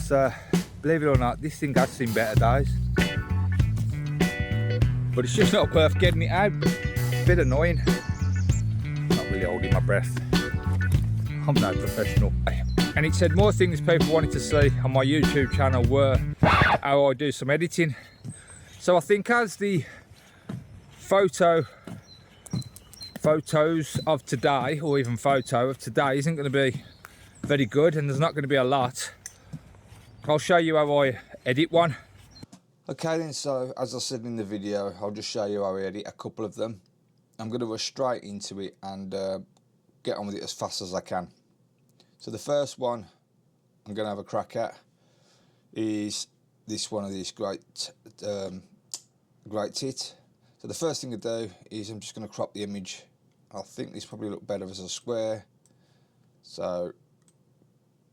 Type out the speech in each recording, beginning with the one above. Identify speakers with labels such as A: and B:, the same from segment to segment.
A: because believe it or not, this thing has seen better days. But it's just not worth getting it out. It's a bit annoying. Not really holding my breath. I'm no professional. And it said more things people wanted to see on my YouTube channel were how I do some editing. So I think as the photos of today, or even photo of today, isn't going to be very good and there's not going to be a lot, I'll show you how I edit one. Okay then, so as I said in the video, I'll just show you how I edit a couple of them. I'm going to rush straight into it and get on with it as fast as I can. So the first one I'm going to have a crack at is this one of these great tit. So the first thing to do is I'm just going to crop the image. I think this probably look better as a square, so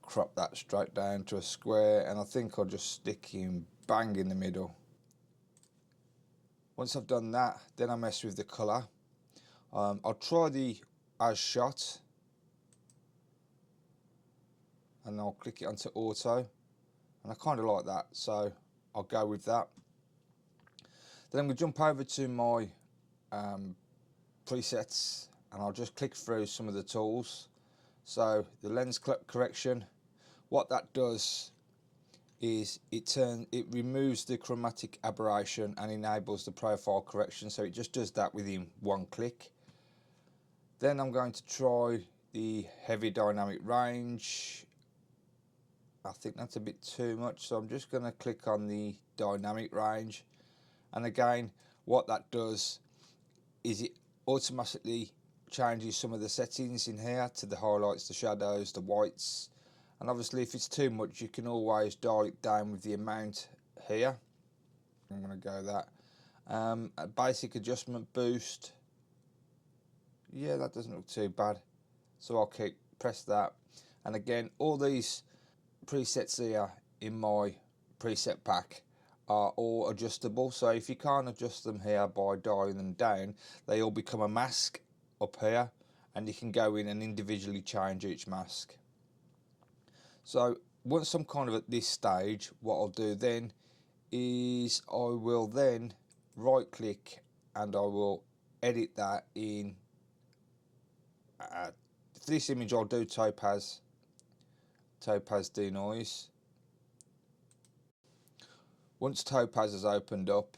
A: crop that straight down to a square, and I think I'll just stick him bang in the middle. Once I've done that, then I mess with the colour. I'll try the as shot, and I'll click it onto auto, and I kind of like that, so I'll go with that. Then I'm going to jump over to my presets, and I'll just click through some of the tools. So the lens correction, what that does is it removes the chromatic aberration and enables the profile correction, so it just does that within one click. Then I'm going to try the heavy dynamic range. I think that's a bit too much, so I'm just going to click on the dynamic range, and again what that does is it automatically changes some of the settings in here to the highlights, the shadows, the whites, and obviously if it's too much you can always dial it down with the amount here. I'm going to go that. A basic adjustment boost, yeah, that doesn't look too bad, so I'll press that. And again, all these presets here in my preset pack are all adjustable, so if you can't adjust them here by dialing them down, they all become a mask up here, and you can go in and individually change each mask. So once I'm kind of at this stage, what I'll do then is I will then right click and I will edit that in for this image I'll do Topaz denoise. Once Topaz has opened up,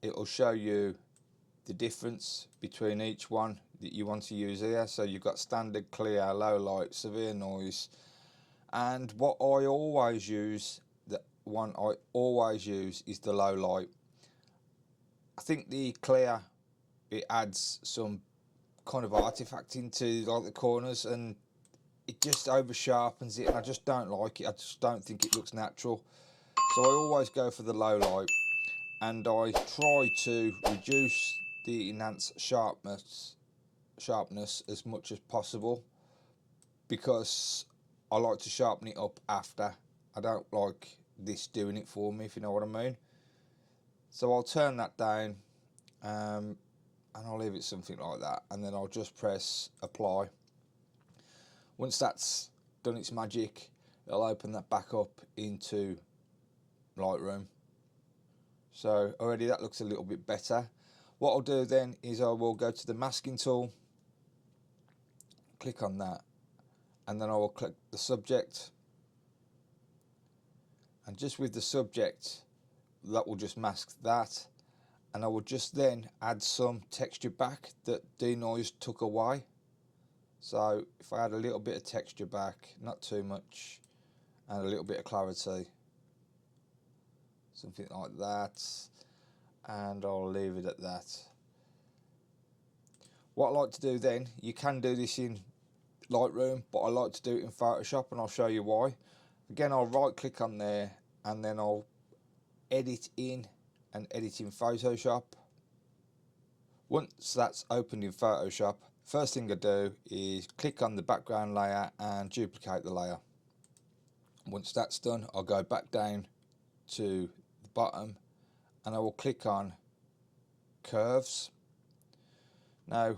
A: it will show you the difference between each one that you want to use here. So you've got standard, clear, low light, severe noise, and what I always use, the one I always use is the low light. I think the clear, it adds some kind of artifact into like the corners and it just over sharpens it, and I just don't like it. I just don't think it looks natural. So I always go for the low light, and I try to reduce the enhanced sharpness as much as possible, because I like to sharpen it up after. I don't like this doing it for me, if you know what I mean. So I'll turn that down, and I'll leave it something like that, and then I'll just press apply. Once that's done its magic, it'll open that back up into Lightroom. So already that looks a little bit better. What I'll do then is I will go to the masking tool, click on that, and then I will click the subject, and just with the subject that will just mask that, and I will just then add some texture back that denoise took away. So if I add a little bit of texture back, not too much, and a little bit of clarity, something like that, and I'll leave it at that. What I like to do then, you can do this in Lightroom, but I like to do it in Photoshop, and I'll show you why. Again, I'll right click on there, and then I'll edit in and edit in Photoshop. Once that's opened in Photoshop, first thing I do is click on the background layer and duplicate the layer. Once that's done, I'll go back down to the bottom and I will click on curves. Now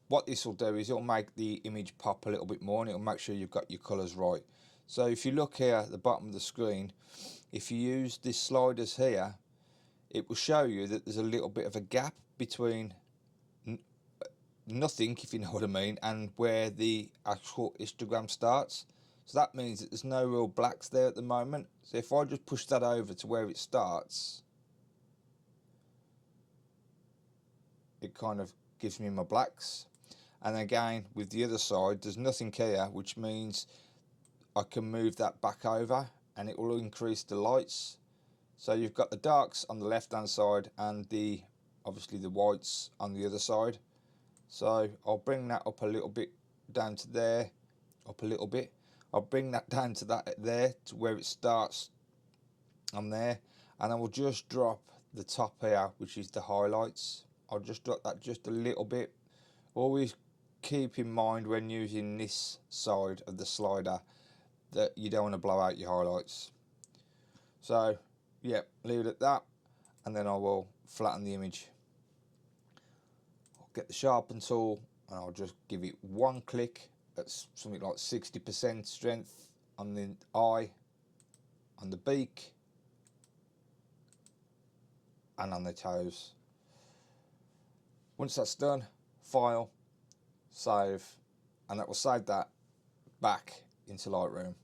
A: what this will do is it'll make the image pop a little bit more, and it'll make sure you've got your colours right. So if you look here at the bottom of the screen, if you use these sliders here, it will show you that there's a little bit of a gap between nothing, if you know what I mean, and where the actual histogram starts. So that means that there's no real blacks there at the moment. So if I just push that over to where it starts, it kind of gives me my blacks. And again, with the other side, there's nothing here, which means I can move that back over and it will increase the lights. So you've got the darks on the left hand side and obviously the whites on the other side. So I'll bring that up a little bit down to there, up a little bit. I'll bring that down to that there, to where it starts on there, and I will just drop the top here, which is the highlights. I'll just drop that just a little bit. Always keep in mind when using this side of the slider that you don't want to blow out your highlights. So yeah, leave it at that, and then I will flatten the image. I'll get the sharpen tool and I'll just give it one click at something like 60% strength on the eye, on the beak, and on the toes. Once that's done, file, save, and that will save that back into Lightroom.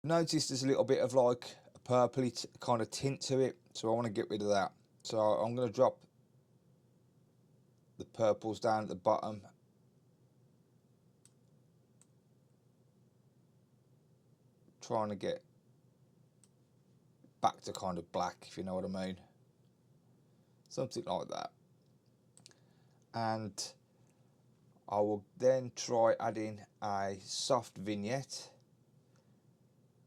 A: Notice there's a little bit of like a purpley kind of tint to it, so I want to get rid of that. So I'm going to drop the purples down at the bottom, trying to get back to kind of black, if you know what I mean, something like that. And I will then try adding a soft vignette,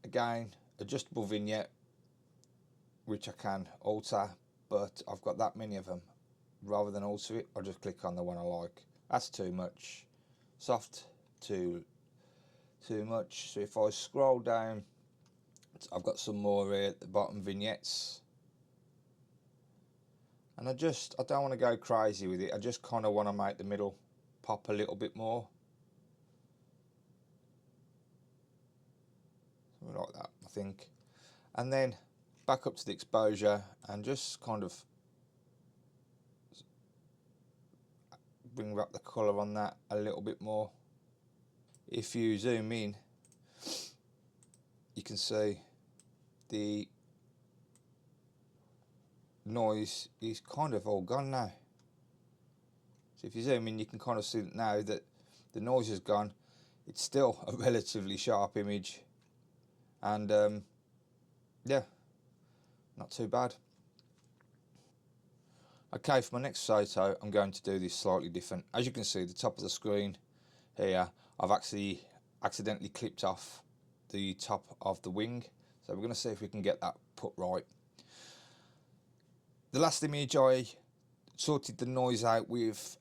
A: again adjustable vignette, which I can alter, but I've got that many of them. Rather than alter it, I'll just click on the one I like. That's too much. Soft, too much. So if I scroll down, I've got some more here at the bottom, vignettes, and I don't want to go crazy with it. I just kind of want to make the middle pop a little bit more, something like that, I think. And then back up to the exposure and just kind of bring up the colour on that a little bit more. If you zoom in, you can see the noise is kind of all gone now. So if you zoom in, you can kind of see now that the noise is gone. It's still a relatively sharp image, and yeah, not too bad. Okay, for my next photo, I'm going to do this slightly different. As you can see, the top of the screen here, I've actually accidentally clipped off the top of the wing. So we're going to see if we can get that put right. The last image, I sorted the noise out with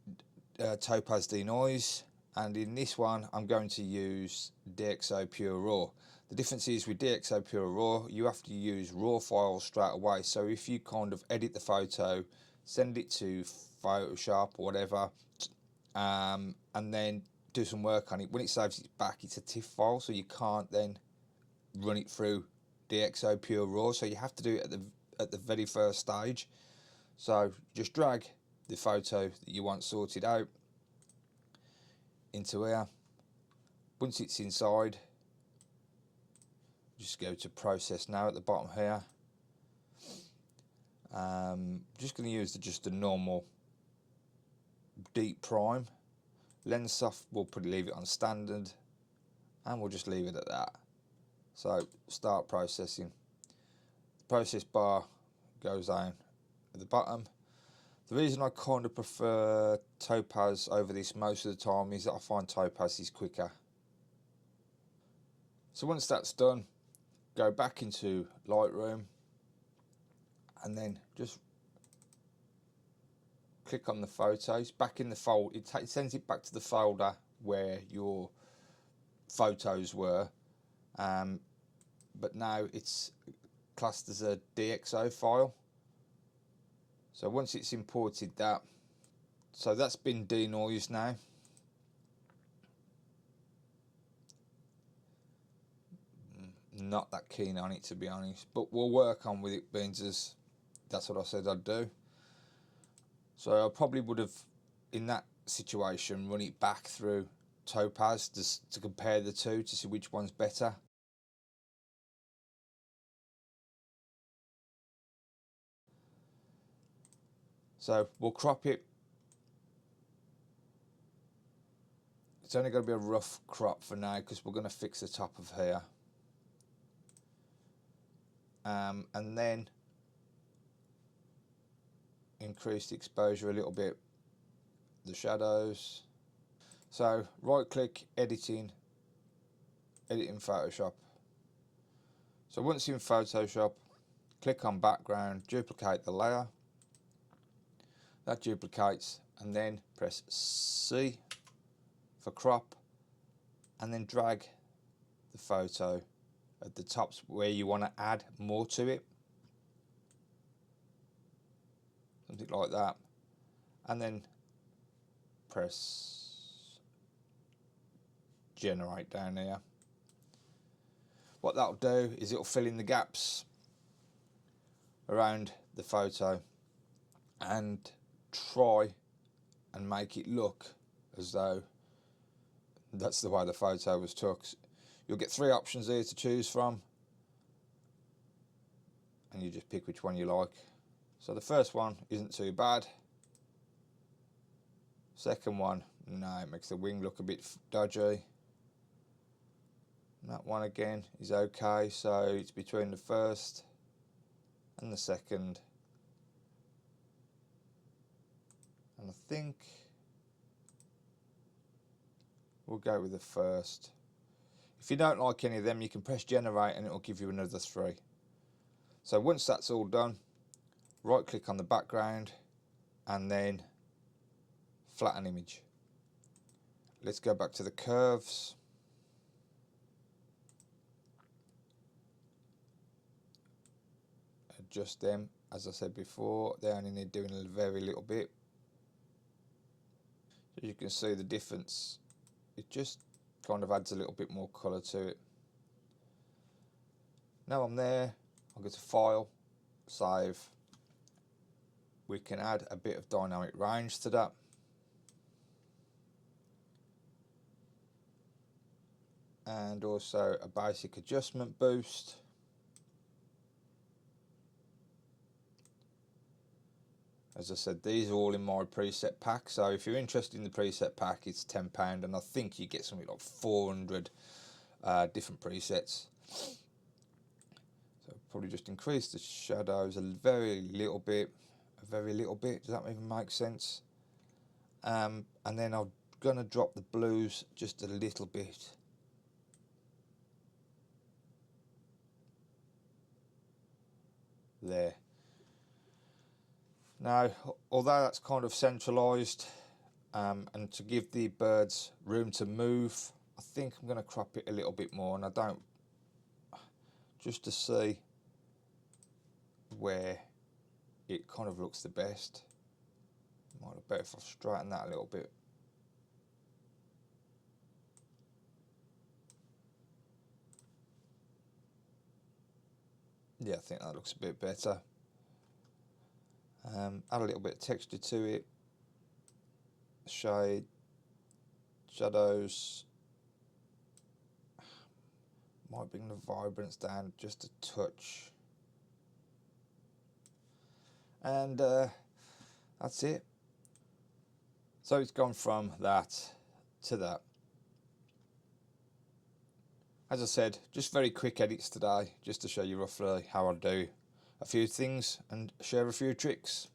A: Topaz denoise, and in this one I'm going to use DXO Pure Raw. The difference is with DXO Pure Raw, you have to use raw files straight away. So if you kind of edit the photo, send it to Photoshop or whatever, and then do some work on it, when it saves it back, it's a TIFF file, so you can't then run it through DXO Pure Raw. So you have to do it at the very first stage. So just drag the photo that you want sorted out into here. Once it's inside, just go to process now at the bottom here. Just going to use just a normal deep prime. Lens soft, we'll probably leave it on standard, and we'll just leave it at that. So start processing. The process bar goes down at the bottom. The reason I kind of prefer Topaz over this most of the time is that I find Topaz is quicker. So once that's done, go back into Lightroom and then just click on the photos, back in the folder. It sends it back to the folder where your photos were, but now it's classed as a DXO file. So once it's imported that, so that's been denoised now. not that keen on it, to be honest, but we'll work on with it being as that's what I said I'd do. So I probably would have, in that situation, run it back through Topaz to compare the two to see which one's better. So we'll crop it. It's only going to be a rough crop for now because we're going to fix the top of here. And then increase the exposure a little bit, the shadows. So right click, editing Photoshop. So once you're in Photoshop, click on background, duplicate the layer. That duplicates, and then press C for crop, and then drag the photo at the tops where you want to add more to it. Something like that. And then press generate down here. What that'll do is it'll fill in the gaps around the photo and try and make it look as though that's the way the photo was took. You'll get 3 options here to choose from, and you just pick which one you like. So the first one isn't too bad. Second one, no, it makes the wing look a bit dodgy. And that one again is okay, so it's between the first and the second. And I think we'll go with the first. If you don't like any of them, you can press generate and it'll give you another 3. So once that's all done, right click on the background and then flatten image. Let's go back to the curves. Adjust them. As I said before, they only need doing a very little bit. So you can see the difference. It just kind of adds a little bit more colour to it. Now I'm there, I'll go to File, Save. We can add a bit of dynamic range to that. And also a basic adjustment boost. As I said, these are all in my preset pack, so if you're interested in the preset pack, it's £10, and I think you get something like 400 different presets. So probably just increase the shadows a very little bit. Does that even make sense? And then I'm gonna drop the blues just a little bit. There. Now, although that's kind of centralised, and to give the birds room to move, I think I'm going to crop it a little bit more, and I don't, just to see where it kind of looks the best. Might look better if I straighten that a little bit. Yeah, I think that looks a bit better. Add a little bit of texture to it, shade, shadows. Might bring the vibrance down just a touch. And that's it. So it's gone from that to that. As I said, just very quick edits today, just to show you roughly how I do a few things and share a few tricks.